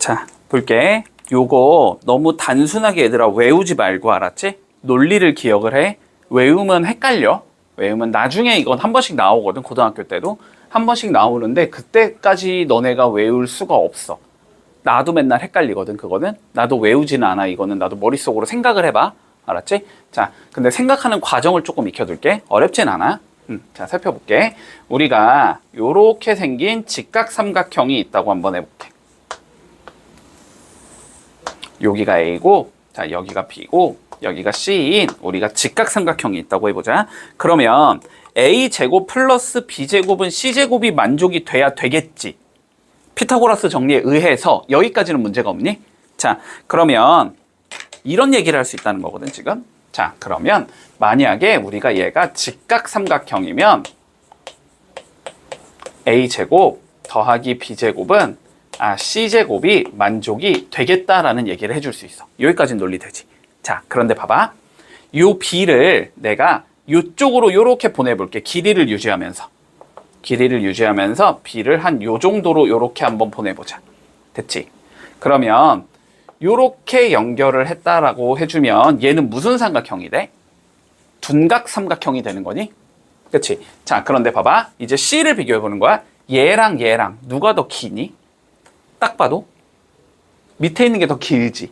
자, 볼게. 요거 너무 단순하게 얘들아 외우지 말고, 알았지? 논리를 기억을 해. 외우면 헷갈려. 외우면 나중에 이건 한 번씩 나오거든. 고등학교 때도 한 번씩 나오는데 그때까지 너네가 외울 수가 없어. 나도 맨날 헷갈리거든. 그거는 나도 외우지는 않아. 이거는 나도 머릿속으로 생각을 해봐. 알았지? 자, 근데 생각하는 과정을 조금 익혀둘게. 어렵진 않아. 자, 살펴볼게. 우리가 요렇게 생긴 직각삼각형이 있다고 한번 해볼게. 여기가 A고, 자, 여기가 B고, 여기가 C인 우리가 직각삼각형이 있다고 해보자. 그러면 A제곱 플러스 B제곱은 C제곱이 만족이 돼야 되겠지. 피타고라스 정리에 의해서 여기까지는 문제가 없니? 자, 그러면 이런 얘기를 할 수 있다는 거거든, 지금. 자, 그러면 만약에 우리가 얘가 직각삼각형이면 A제곱 더하기 B제곱은 C제곱이 만족이 되겠다라는 얘기를 해줄 수 있어. 여기까지는 논리되지. 자, 그런데 봐봐. 요 B를 내가 요쪽으로 요렇게 보내볼게. 길이를 유지하면서 B를 한 요 정도로 요렇게 한번 보내보자. 됐지? 그러면 요렇게 연결을 했다라고 해주면 얘는 무슨 삼각형이 돼? 둔각삼각형이 되는 거니? 그치? 자, 그런데 봐봐. 이제 C를 비교해보는 거야. 얘랑 얘랑 누가 더 기니? 딱 봐도 밑에 있는 게 더 길지.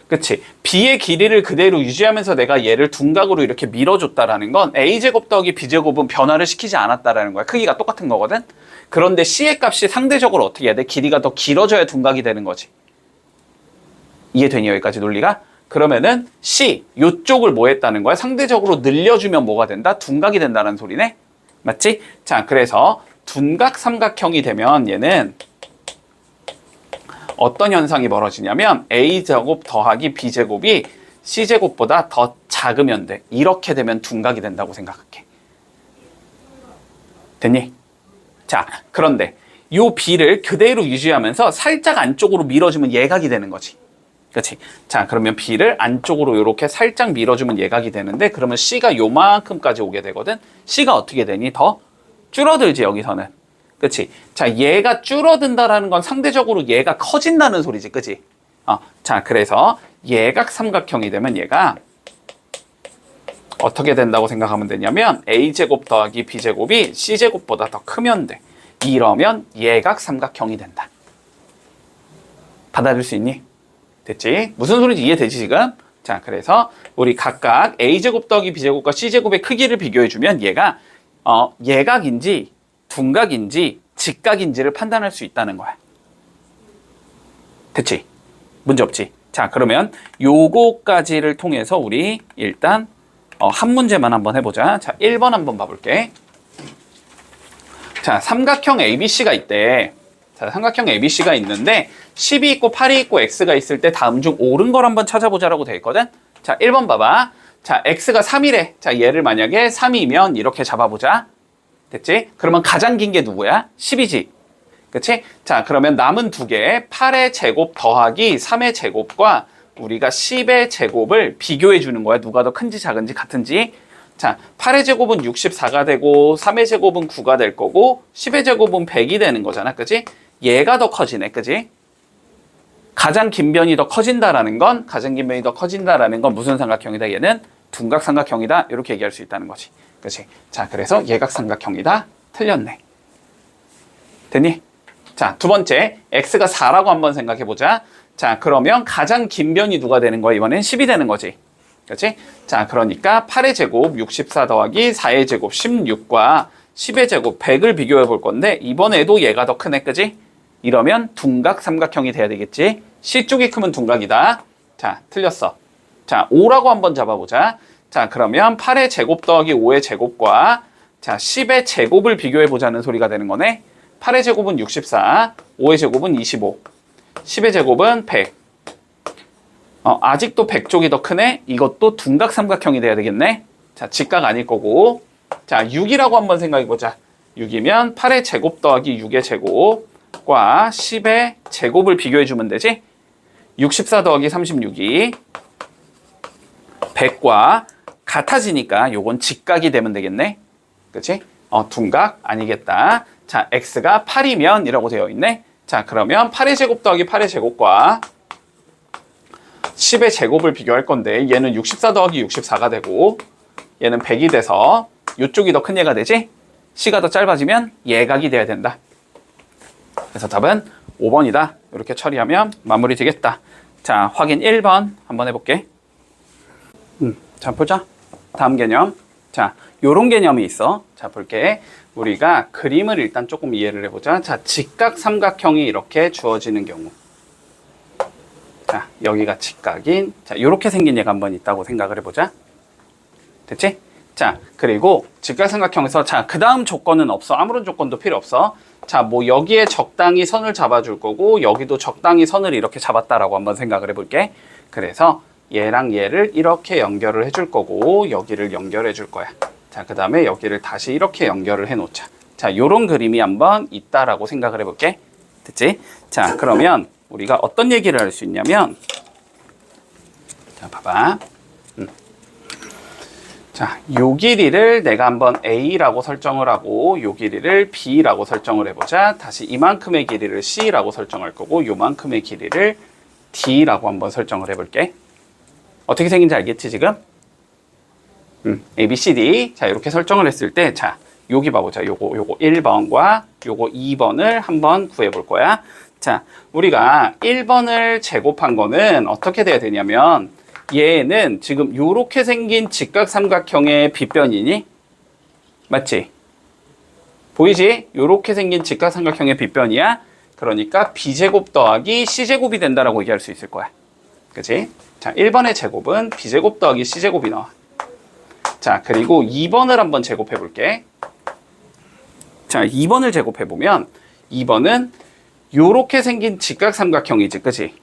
그치? B의 길이를 그대로 유지하면서 내가 얘를 둔각으로 이렇게 밀어줬다라는 건 A제곱 더하기 B제곱은 변화를 시키지 않았다라는 거야. 크기가 똑같은 거거든? 그런데 C의 값이 상대적으로 어떻게 해야 돼? 길이가 더 길어져야 둔각이 되는 거지. 이해되니? 여기까지 논리가? 그러면은 C, 요쪽을 뭐 했다는 거야? 상대적으로 늘려주면 뭐가 된다? 둔각이 된다는 소리네? 맞지? 자, 그래서 둔각 삼각형이 되면 얘는 어떤 현상이 벌어지냐면 A제곱 더하기 B제곱이 C제곱보다 더 작으면 돼. 이렇게 되면 둔각이 된다고 생각할게. 됐니? 자, 그런데 요 B를 그대로 유지하면서 살짝 안쪽으로 밀어주면 예각이 되는 거지. 그렇지? 자, 그러면 B를 안쪽으로 이렇게 살짝 밀어주면 예각이 되는데 그러면 C가 요만큼까지 오게 되거든. C가 어떻게 되니? 더 줄어들지, 여기서는. 그치? 자, 얘가 줄어든다라는 건 상대적으로 얘가 커진다는 소리지, 그치? 자, 그래서 예각 삼각형이 되면 얘가 어떻게 된다고 생각하면 되냐면 A제곱 더하기 B제곱이 C제곱보다 더 크면 돼. 이러면 예각 삼각형이 된다. 받아들일 수 있니? 됐지? 무슨 소리인지 이해되지, 지금? 자, 그래서 우리 각각 A제곱 더하기 B제곱과 C제곱의 크기를 비교해주면 얘가 예각인지 둔각인지 직각인지를 판단할 수 있다는 거야. 됐지? 문제 없지? 자, 그러면 요거까지를 통해서 우리 일단 한 문제만 한번 해보자. 자, 1번 한번 봐볼게. 자, 삼각형 ABC가 있대. 자, 삼각형 ABC가 있는데 10이 있고 8이 있고 X가 있을 때 다음 중 옳은 걸 한번 찾아보자라고 돼 있거든. 자, 1번 봐봐. 자, X가 3이래. 자, 얘를 만약에 3이면 이렇게 잡아보자. 됐지? 그러면 가장 긴 게 누구야? 10이지. 그치? 자, 그러면 남은 두 개, 8의 제곱 더하기 3의 제곱과 우리가 10의 제곱을 비교해 주는 거야. 누가 더 큰지 작은지 같은지. 자, 8의 제곱은 64가 되고 3의 제곱은 9가 될 거고 10의 제곱은 100이 되는 거잖아. 그치? 얘가 더 커지네. 그치? 가장 긴 변이 더 커진다라는 건 무슨 삼각형이다? 얘는 둔각 삼각형이다. 이렇게 얘기할 수 있다는 거지. 그치? 자, 그래서 예각삼각형이다. 틀렸네. 됐니? 자, 두 번째, X가 4라고 한번 생각해보자. 자, 그러면 가장 긴 변이 누가 되는 거야? 이번엔 10이 되는 거지. 그치? 자, 그러니까 8의 제곱 64 더하기 4의 제곱 16과 10의 제곱 100을 비교해 볼 건데 이번에도 얘가 더 크네. 그치? 이러면 둔각 삼각형이 돼야 되겠지? C 쪽이 크면 둔각이다. 자, 틀렸어. 자, 5라고 한번 잡아보자. 자, 그러면 8의 제곱 더하기 5의 제곱과 자 10의 제곱을 비교해 보자는 소리가 되는 거네. 8의 제곱은 64, 5의 제곱은 25, 10의 제곱은 100. 아직도 100쪽이 더 크네. 이것도 둔각 삼각형이 돼야 되겠네. 자, 직각 아닐 거고. 자, 6이라고 한번 생각해 보자. 6이면 8의 제곱 더하기 6의 제곱과 10의 제곱을 비교해 주면 되지. 64 더하기 36이 100과 같아지니까 요건 직각이 되면 되겠네. 그치? 둔각 아니겠다. 자, X가 8이면 이라고 되어 있네. 자, 그러면 8의 제곱 더하기 8의 제곱과 10의 제곱을 비교할 건데 얘는 64 더하기 64가 되고 얘는 100이 돼서 이쪽이 더 큰 얘가 되지? C가 더 짧아지면 예각이 돼야 된다. 그래서 답은 5번이다. 이렇게 처리하면 마무리 되겠다. 자, 확인 1번 한번 해볼게. 자, 보자. 다음 개념. 자, 요런 개념이 있어. 자, 볼게. 우리가 그림을 일단 조금 이해를 해보자. 자, 직각 삼각형이 이렇게 주어지는 경우. 자, 여기가 직각인. 자, 요렇게 생긴 얘가 한번 있다고 생각을 해보자. 됐지? 자, 그리고 직각삼각형에서 자, 그 다음 조건은 없어. 아무런 조건도 필요 없어. 자, 뭐 여기에 적당히 선을 잡아줄 거고 여기도 적당히 선을 이렇게 잡았다라고 한번 생각을 해볼게. 그래서 얘랑 얘를 이렇게 연결을 해줄 거고 여기를 연결해 줄 거야. 자, 그 다음에 여기를 다시 이렇게 연결을 해 놓자. 자, 요런 그림이 한번 있다라고 생각을 해볼게. 됐지? 자, 그러면 우리가 어떤 얘기를 할 수 있냐면 자, 봐봐. 자, 요 길이를 내가 한번 A라고 설정을 하고 요 길이를 B라고 설정을 해보자. 다시 이만큼의 길이를 C라고 설정할 거고 요만큼의 길이를 D라고 한번 설정을 해볼게. 어떻게 생긴지 알겠지 지금? A, B, C, D. 자, 이렇게 설정을 했을 때 자, 여기 봐보자. 요거 1번과 요거 2번을 한번 구해볼 거야. 자, 우리가 1번을 제곱한 거는 어떻게 돼야 되냐면 얘는 지금 요렇게 생긴 직각삼각형의 빗변이니? 맞지? 보이지? 요렇게 생긴 직각삼각형의 빗변이야. 그러니까 B제곱 더하기 C제곱이 된다라고 얘기할 수 있을 거야. 그치? 자, 1번의 제곱은 B제곱 더하기 C제곱이 나와. 자, 그리고 2번을 한번 제곱해 볼게. 자, 2번을 제곱해 보면 2번은 요렇게 생긴 직각삼각형이지, 그치?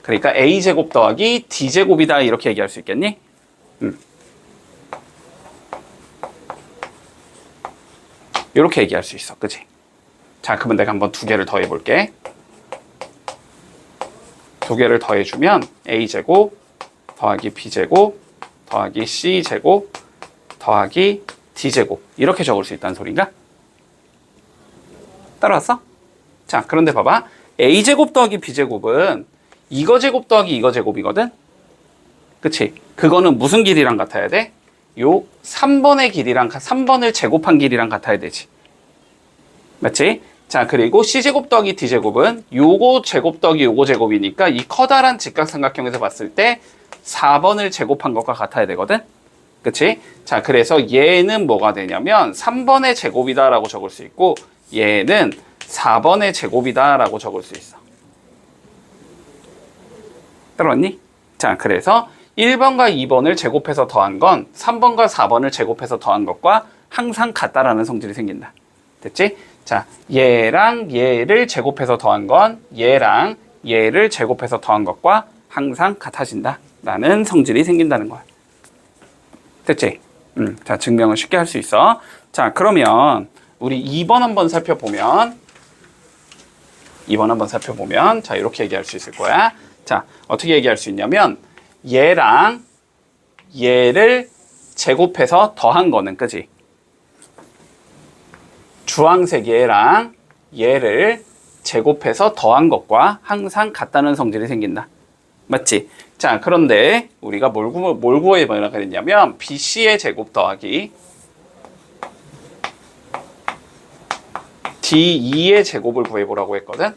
그러니까 A제곱 더하기 D제곱이다 이렇게 얘기할 수 있겠니? 이렇게 얘기할 수 있어, 그치? 자, 그러면 내가 한번 두 개를 더해 볼게. 두 개를 더해주면 A제곱 더하기 B제곱 더하기 C제곱 더하기 D제곱 이렇게 적을 수 있다는 소린가? 따라왔어? 자, 그런데 봐봐. A제곱 더하기 B제곱은 이거 제곱 더하기 이거 제곱이거든? 그치? 그거는 무슨 길이랑 같아야 돼? 요 3번의 길이랑 3번을 제곱한 길이랑 같아야 되지. 맞지? 자, 그리고 C제곱 더하기 D제곱은 요거 제곱 더하기 요거 제곱이니까 이 커다란 직각삼각형에서 봤을 때 4번을 제곱한 것과 같아야 되거든? 그치? 자, 그래서 얘는 뭐가 되냐면 3번의 제곱이다 라고 적을 수 있고 얘는 4번의 제곱이다 라고 적을 수 있어. 따라왔니? 자, 그래서 1번과 2번을 제곱해서 더한 건 3번과 4번을 제곱해서 더한 것과 항상 같다라는 성질이 생긴다. 됐지? 자, 얘랑 얘를 제곱해서 더한 건 얘랑 얘를 제곱해서 더한 것과 항상 같아진다 라는 성질이 생긴다는 거야. 됐지? 자, 증명을 쉽게 할 수 있어. 자, 그러면 우리 2번 한번 살펴보면 자, 이렇게 얘기할 수 있을 거야. 자, 어떻게 얘기할 수 있냐면 얘랑 얘를 제곱해서 더한 거는 그지? 주황색 얘랑 얘를 제곱해서 더한 것과 항상 같다는 성질이 생긴다. 맞지? 자, 그런데 우리가 뭘 구해보려고 그랬냐면 BC의 제곱 더하기 D2의 제곱을 구해보라고 했거든?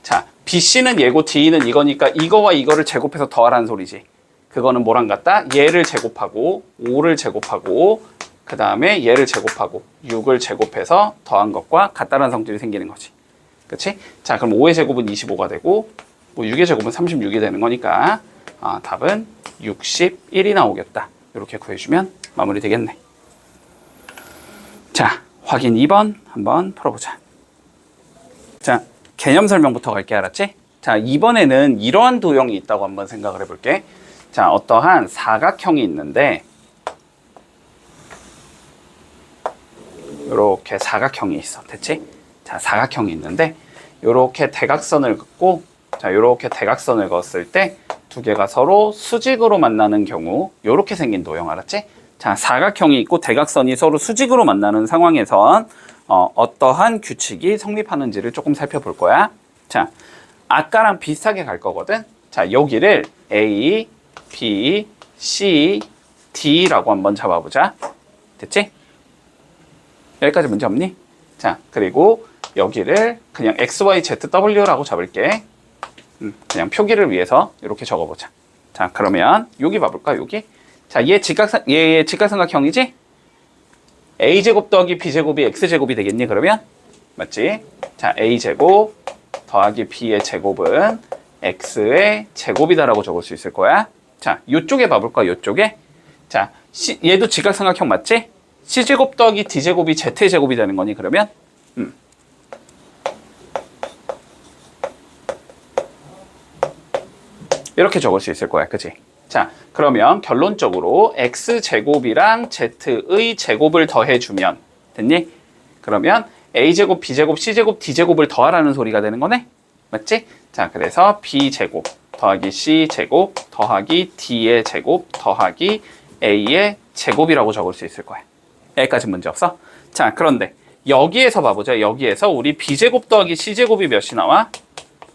자, BC는 얘고 D는 이거니까 이거와 이거를 제곱해서 더하라는 소리지. 그거는 뭐랑 같다? 얘를 제곱하고 5를 제곱하고 그 다음에 얘를 제곱하고 6을 제곱해서 더한 것과 같다는 성질이 생기는 거지. 그치? 자, 그럼 5의 제곱은 25가 되고 뭐 6의 제곱은 36이 되는 거니까 답은 61이 나오겠다. 이렇게 구해주면 마무리 되겠네. 자, 확인 2번 한번 풀어보자. 자, 개념 설명부터 갈게. 알았지? 자, 이번에는 이러한 도형이 있다고 한번 생각을 해볼게. 자, 어떠한 사각형이 있는데 이렇게 사각형이 있어. 됐지? 자, 사각형이 있는데 이렇게 대각선을 긋고 자, 이렇게 대각선을 그었을 때 두 개가 서로 수직으로 만나는 경우 이렇게 생긴 도형 알았지? 자, 사각형이 있고 대각선이 서로 수직으로 만나는 상황에선 어떠한 규칙이 성립하는지를 조금 살펴볼 거야. 자, 아까랑 비슷하게 갈 거거든. 자, 여기를 A, B, C, D라고 한번 잡아보자. 됐지? 여기까지 문제 없니? 자, 그리고 여기를 그냥 X, Y, Z, W라고 잡을게. 그냥 표기를 위해서 이렇게 적어보자. 자, 그러면 여기 봐볼까? 여기. 자, 얘 직각삼각형이지? A제곱 더하기 B제곱이 X제곱이 되겠니? 그러면? 맞지? 자, A제곱 더하기 B의 제곱은 X의 제곱이다라고 적을 수 있을 거야. 자, 요쪽에 봐볼까? 요쪽에. 자, 얘도 직각삼각형 맞지? C제곱 더하기 D제곱이 Z의 제곱이 되는 거니? 그러면? 이렇게 적을 수 있을 거야. 그치? 자, 그러면 결론적으로 X제곱이랑 Z의 제곱을 더해주면 됐니? 그러면 A제곱, B제곱, C제곱, D제곱을 더하라는 소리가 되는 거네? 맞지? 자, 그래서 B제곱 더하기 C제곱 더하기 D의 제곱 더하기 A의 제곱이라고 적을 수 있을 거야. 여기까지 문제 없어? 자, 그런데 여기에서 봐보자. 여기에서 우리 B제곱 더하기 C제곱이 몇이 나와?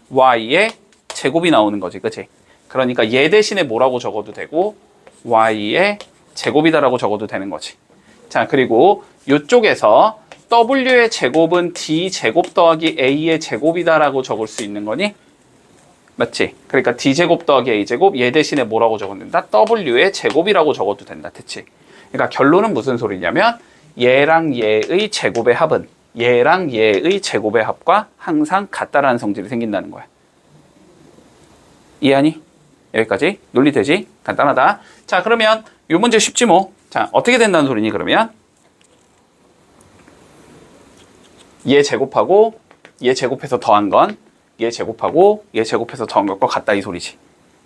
Y의 제곱이 나오는 거지. 그치? 그러니까 얘 대신에 뭐라고 적어도 되고 Y의 제곱이다라고 적어도 되는 거지. 자, 그리고 이쪽에서 W의 제곱은 D제곱 더하기 A의 제곱이다라고 적을 수 있는 거니? 맞지? 그러니까 D제곱 더하기 A제곱 얘 대신에 뭐라고 적어도 된다? W의 제곱이라고 적어도 된다. 됐지? 그러니까 결론은 무슨 소리냐면 얘랑 얘의 제곱의 합은 얘랑 얘의 제곱의 합과 항상 같다라는 성질이 생긴다는 거야. 이해하니? 여기까지 논리되지? 간단하다. 자, 그러면 이 문제 쉽지 뭐. 자, 어떻게 된다는 소리니 그러면? 얘 제곱하고 얘 제곱해서 더한 건 얘 제곱하고 얘 제곱해서 더한 것과 같다 이 소리지.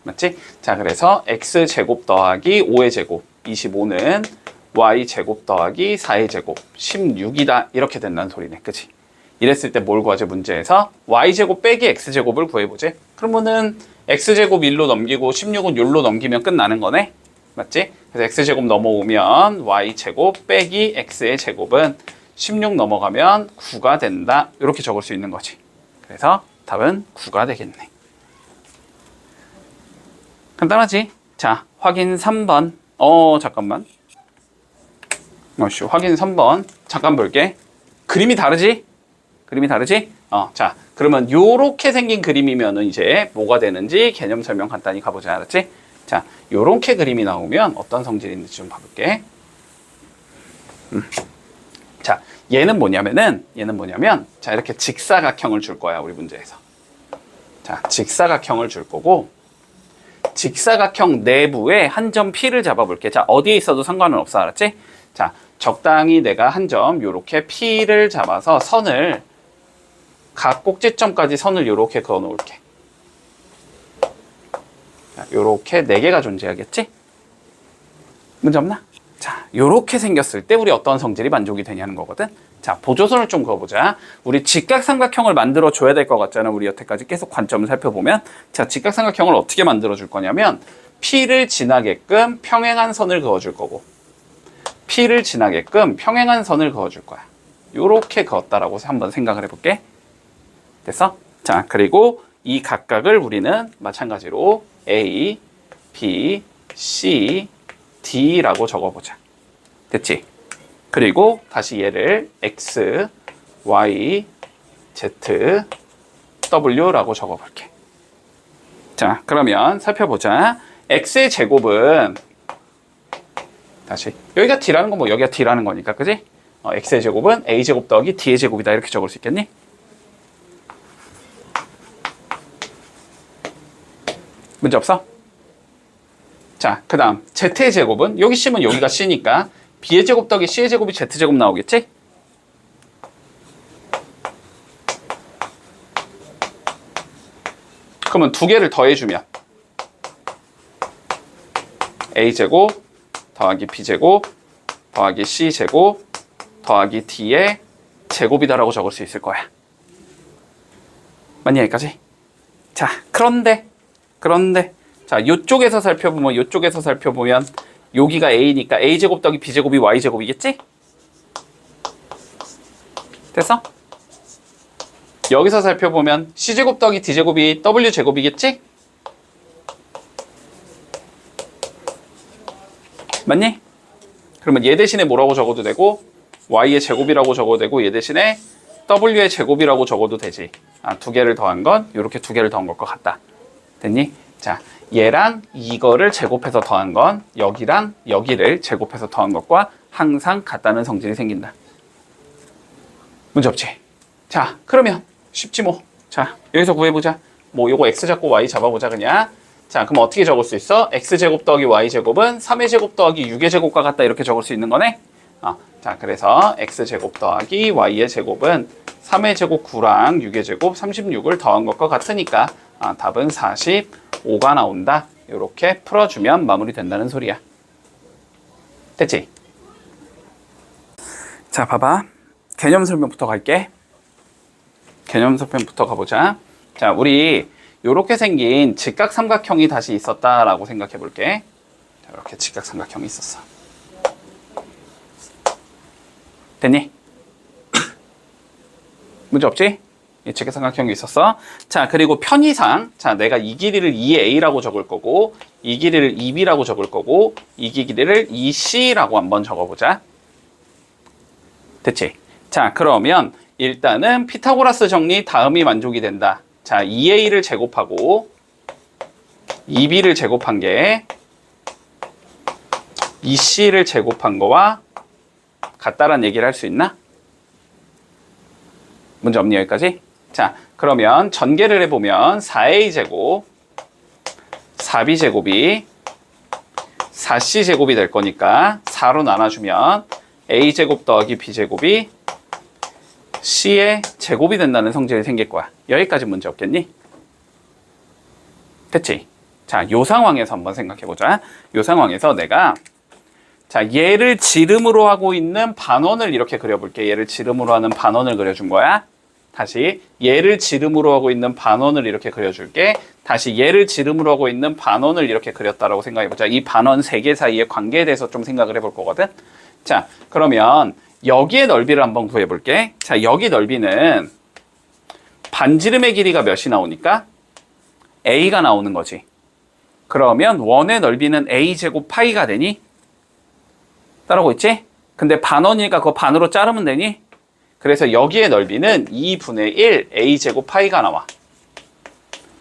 맞지? 자, 그래서 X제곱 더하기 5의 제곱 25는 Y제곱 더하기 4의 제곱 16이다 이렇게 된다는 소리네. 그치? 이랬을 때 뭘 구하지 문제에서? Y제곱 빼기 X제곱을 구해보지. 그러면은 X제곱 1로 넘기고 16은 6로 넘기면 끝나는 거네. 맞지? 그래서 X제곱 넘어오면 Y제곱 빼기 X의 제곱은 16 넘어가면 9가 된다. 이렇게 적을 수 있는 거지. 그래서 답은 9가 되겠네. 간단하지? 자, 확인 3번. 잠깐만. 확인 3번. 잠깐 볼게. 그림이 다르지? 그림이 다르지? 자, 그러면 요렇게 생긴 그림이면은 이제 뭐가 되는지 개념 설명 간단히 가보자. 알았지? 자, 요렇게 그림이 나오면 어떤 성질이 있는지 좀 봐볼게. 자, 얘는 뭐냐면, 자, 이렇게 직사각형을 줄 거야, 우리 문제에서. 자, 직사각형을 줄 거고, 직사각형 내부에 한 점 P를 잡아볼게. 자, 어디에 있어도 상관은 없어, 알았지? 자, 적당히 내가 한 점, 요렇게 P를 잡아서 선을, 각 꼭지점까지 선을 요렇게 그어 놓을게. 자, 요렇게 4개가 존재하겠지? 문제 없나? 자, 요렇게 생겼을 때 우리 어떤 성질이 만족이 되냐는 거거든. 자, 보조선을 좀 그어보자. 우리 직각삼각형을 만들어 줘야 될 것 같잖아. 우리 여태까지 계속 관점을 살펴보면. 자, 직각삼각형을 어떻게 만들어 줄 거냐면 P를 지나게끔 평행한 선을 그어줄 거고 P를 지나게끔 평행한 선을 그어줄 거야. 요렇게 그었다라고 한번 생각을 해볼게. 됐어? 자, 그리고 이 각각을 우리는 마찬가지로 A, B, C, D라고 적어보자. 됐지? 그리고 다시 얘를 X, Y, Z, W라고 적어볼게. 자, 그러면 살펴보자. X의 제곱은 다시 여기가 D라는 건 뭐 여기가 D라는 거니까, 그지? X의 제곱은 A제곱 더하기 D의 제곱이다 이렇게 적을 수 있겠니? 문제 없어? 자, 그 다음 Z의 제곱은 여기 C면 여기가 C니까 B의 제곱 더하기 C의 제곱이 Z제곱 나오겠지? 그러면 두 개를 더해주면 A제곱 더하기 B제곱 더하기 C제곱 더하기 D의 제곱이다라고 적을 수 있을 거야. 맞니 여기까지? 자, 그런데 자, 요쪽에서 살펴보면 여기가 A니까 A제곱 더하기 B제곱이 Y제곱이겠지? 됐어? 여기서 살펴보면 C제곱 더하기 D제곱이 W제곱이겠지? 맞니? 그러면 얘 대신에 뭐라고 적어도 되고 Y의 제곱이라고 적어도 되고 얘 대신에 W의 제곱이라고 적어도 되지. 두 개를 더한 건 이렇게 두 개를 더한 것과 같다. 됐니? 자, 얘랑 이거를 제곱해서 더한 건 여기랑 여기를 제곱해서 더한 것과 항상 같다는 성질이 생긴다. 문제 없지? 자, 그러면 쉽지 뭐. 자, 여기서 구해보자. 뭐 요거 x 잡고 y 잡아보자 그냥. 자, 그럼 어떻게 적을 수 있어? x제곱 더하기 y제곱은 3의 제곱 더하기 6의 제곱과 같다 이렇게 적을 수 있는 거네? 자, 그래서 x제곱 더하기 y의 제곱은 3의 제곱 9랑 6의 제곱 36을 더한 것과 같으니까 답은 45가 나온다. 이렇게 풀어주면 마무리된다는 소리야. 됐지? 자, 봐봐. 개념 설명부터 갈게. 개념 설명부터 가보자. 자, 우리 이렇게 생긴 직각삼각형이 다시 있었다라고 생각해 볼게. 자, 이렇게 직각삼각형이 있었어. 됐니? 문제 없지? 이 직각삼각형이 있었어. 자, 그리고 편의상, 자, 내가 이 길이를 2a라고 적을 거고, 이 길이를 2b라고 적을 거고, 이 길이를 2c라고 한번 적어보자. 됐지? 자, 그러면 일단은 피타고라스 정리 다음이 만족이 된다. 자, 2a를 제곱하고 2b를 제곱한 게 2c를 제곱한 거와 같다라는 얘기를 할 수 있나? 문제 없니 여기까지? 자, 그러면 전개를 해보면 4a 제곱 4b 제곱이 4c 제곱이 될 거니까 4로 나눠주면 a 제곱 더하기 b 제곱이 c의 제곱이 된다는 성질이 생길 거야. 여기까지 문제 없겠니? 됐지? 자, 요 상황에서 한번 생각해 보자. 요 상황에서 내가 자, 얘를 지름으로 하고 있는 반원을 이렇게 그려볼게. 얘를 지름으로 하는 반원을 그려준 거야. 다시 얘를 지름으로 하고 있는 반원을 이렇게 그려줄게. 다시 얘를 지름으로 하고 있는 반원을 이렇게 그렸다라고 생각해 보자. 이 반원 세 개 사이의 관계에 대해서 좀 생각을 해볼 거거든. 자, 그러면 여기의 넓이를 한번 구해볼게. 자, 여기 넓이는 반지름의 길이가 몇이 나오니까? a가 나오는 거지. 그러면 원의 넓이는 a제곱 파이가 되니? 따라오고 있지? 근데 반원이니까 그거 반으로 자르면 되니? 그래서 여기의 넓이는 2분의 1 a제곱 파이가 나와.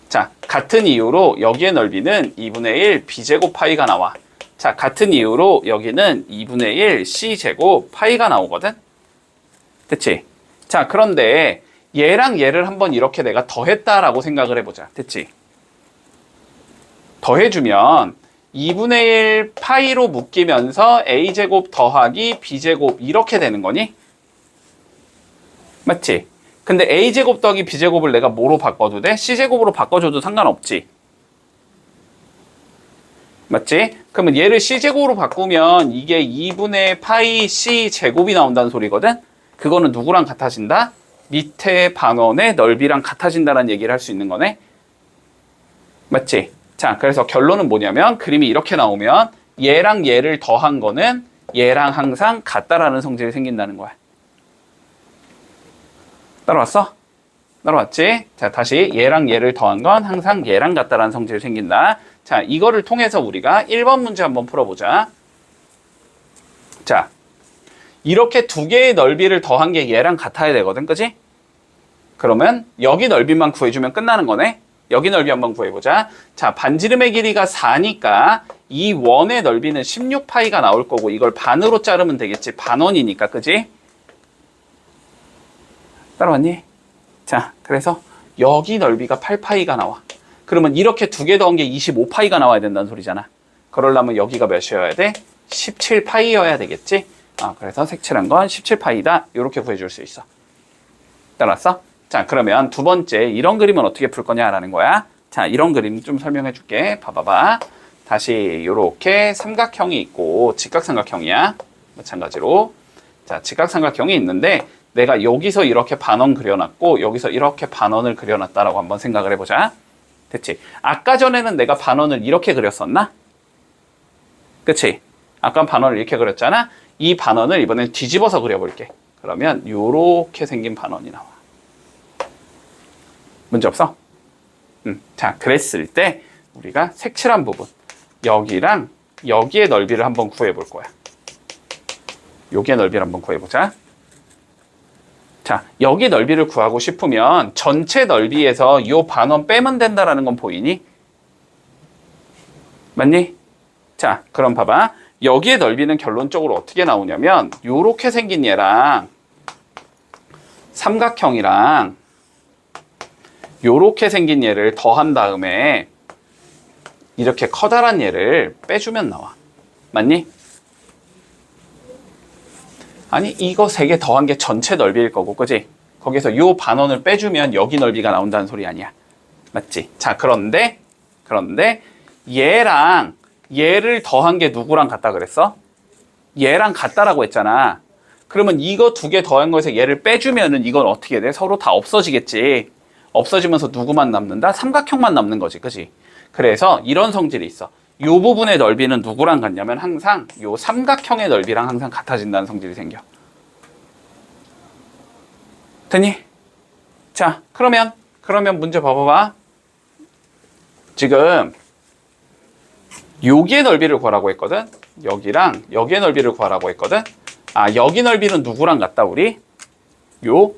자, 같은 이유로 여기의 넓이는 2분의 1 b제곱 파이가 나와. 자, 같은 이유로 여기는 2분의 1 c제곱 파이가 나오거든? 됐지? 자, 그런데 얘랑 얘를 한번 이렇게 내가 더했다라고 생각을 해보자. 됐지? 더해주면 2분의 1 파이로 묶이면서 a제곱 더하기 b제곱 이렇게 되는 거니? 맞지? 근데 a제곱 더하기 b제곱을 내가 뭐로 바꿔도 돼? c제곱으로 바꿔줘도 상관없지? 맞지? 그러면 얘를 c제곱으로 바꾸면 이게 2분의 파이 c제곱이 나온다는 소리거든? 그거는 누구랑 같아진다? 밑에 반원의 넓이랑 같아진다는 얘기를 할 수 있는 거네? 맞지? 자, 그래서 결론은 뭐냐면 그림이 이렇게 나오면 얘랑 얘를 더한 거는 얘랑 항상 같다라는 성질이 생긴다는 거야. 따라왔어? 따라왔지? 자, 다시 얘랑 얘를 더한 건 항상 얘랑 같다라는 성질이 생긴다. 자, 이거를 통해서 우리가 1번 문제 한번 풀어보자. 자, 이렇게 두 개의 넓이를 더한 게 얘랑 같아야 되거든, 그지? 그러면 여기 넓이만 구해주면 끝나는 거네. 여기 넓이 한번 구해보자. 자, 반지름의 길이가 4니까 이 원의 넓이는 16파이가 나올 거고 이걸 반으로 자르면 되겠지. 반원이니까, 그지? 따라왔니? 자, 그래서 여기 넓이가 8파이가 나와. 그러면 이렇게 두 개 더한 게 25파이가 나와야 된다는 소리잖아. 그러려면 여기가 몇이어야 돼? 17파이여야 되겠지? 그래서 색칠한 건 17파이다. 이렇게 구해줄 수 있어. 따라왔어? 자, 그러면 두 번째 이런 그림은 어떻게 풀 거냐라는 거야. 자, 이런 그림 좀 설명해 줄게. 봐봐봐. 다시 이렇게 삼각형이 있고 직각삼각형이야. 마찬가지로. 자, 직각삼각형이 있는데 내가 여기서 이렇게 반원 그려놨고 여기서 이렇게 반원을 그려놨다라고 한번 생각을 해보자. 됐지? 아까 전에는 내가 반원을 이렇게 그렸었나? 그치? 아까 반원을 이렇게 그렸잖아? 이 반원을 이번엔 뒤집어서 그려볼게. 그러면 이렇게 생긴 반원이 나와. 문제 없어? 자, 그랬을 때 우리가 색칠한 부분 여기랑 여기의 넓이를 한번 구해볼 거야. 여기의 넓이를 한번 구해보자. 자, 여기 넓이를 구하고 싶으면 전체 넓이에서 이 반원 빼면 된다라는 건 보이니? 맞니? 자, 그럼 봐봐. 여기의 넓이는 결론적으로 어떻게 나오냐면 요렇게 생긴 얘랑 삼각형이랑 요렇게 생긴 얘를 더한 다음에 이렇게 커다란 얘를 빼주면 나와. 맞니? 아니, 이거 세 개 더한 게 전체 넓이일 거고, 그지? 거기서 요 반원을 빼주면 여기 넓이가 나온다는 소리 아니야. 맞지? 자, 그런데 얘랑 얘를 더한 게 누구랑 같다 그랬어? 얘랑 같다라고 했잖아. 그러면 이거 두 개 더한 거에서 얘를 빼주면은 이건 어떻게 돼? 서로 다 없어지겠지. 없어지면서 누구만 남는다? 삼각형만 남는 거지, 그지? 그래서 이런 성질이 있어. 요 부분의 넓이는 누구랑 같냐면 항상 요 삼각형의 넓이랑 항상 같아진다는 성질이 생겨. 됐니? 자, 그러면 문제 봐봐봐. 지금 여기의 넓이를 구하라고 했거든. 여기랑 여기의 넓이를 구하라고 했거든. 아, 여기 넓이는 누구랑 같다 우리? 요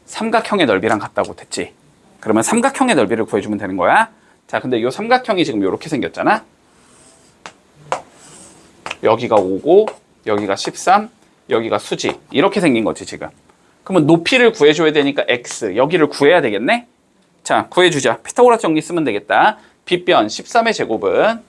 삼각형의 넓이랑 같다고 됐지. 그러면 삼각형의 넓이를 구해주면 되는 거야. 자, 근데 요 삼각형이 지금 요렇게 생겼잖아. 여기가 5고 여기가 13, 여기가 수지. 이렇게 생긴 거지 지금. 그러면 높이를 구해줘야 되니까 x, 여기를 구해야 되겠네? 자, 구해주자. 피타고라스 정리 쓰면 되겠다. 빗변 13의 제곱은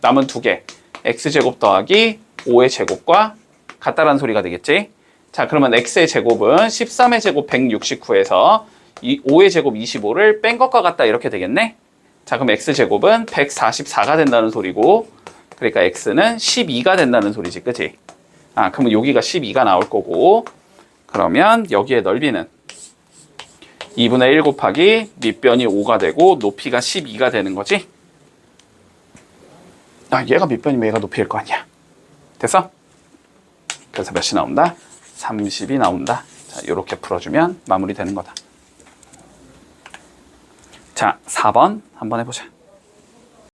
남은 두 개. x제곱 더하기 5의 제곱과 같다라는 소리가 되겠지? 자, 그러면 x의 제곱은 13의 제곱 169에서 이 5의 제곱 25를 뺀 것과 같다 이렇게 되겠네? 자, 그럼 x제곱은 144가 된다는 소리고, 그러니까 x는 12가 된다는 소리지, 그치? 아, 그러면 여기가 12가 나올 거고, 그러면 여기의 넓이는 2분의 1 곱하기 밑변이 5가 되고 높이가 12가 되는 거지? 아, 얘가 밑변이면 얘가 높이일 거 아니야. 됐어? 그래서 몇이 나온다? 30이 나온다. 자, 이렇게 풀어주면 마무리되는 거다. 자, 4번 한번 해보자.